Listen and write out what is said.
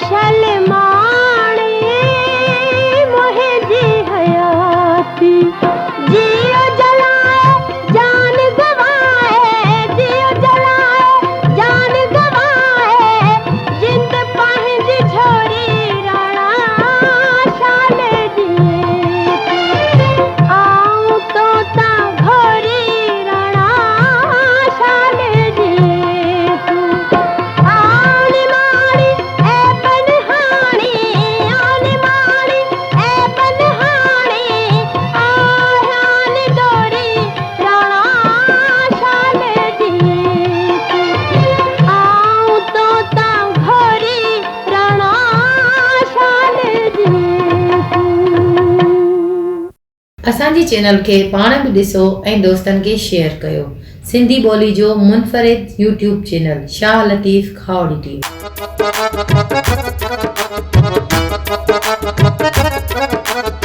शलमाणे मोहे जी हयाती जियो जलाए जान गवाए जियो जलाए जान गवाए जिंद पंहिंज छोरी राणा शाल जी आऊं तो ता घोरी राणा शाल जी आने मारी ए बनहानी आने मारी ए बनहानी आह्यान डोरी राणा शाल जी आऊं तो ता घोरी राणा शाल जी असांजी चैनल खे पाण बि ॾिसो ऐं दोस्तनि खे शेयर कयो। सिंधी ॿोली जो मुनफ़रिद YouTube channel Shah Latif खावड़ी TV.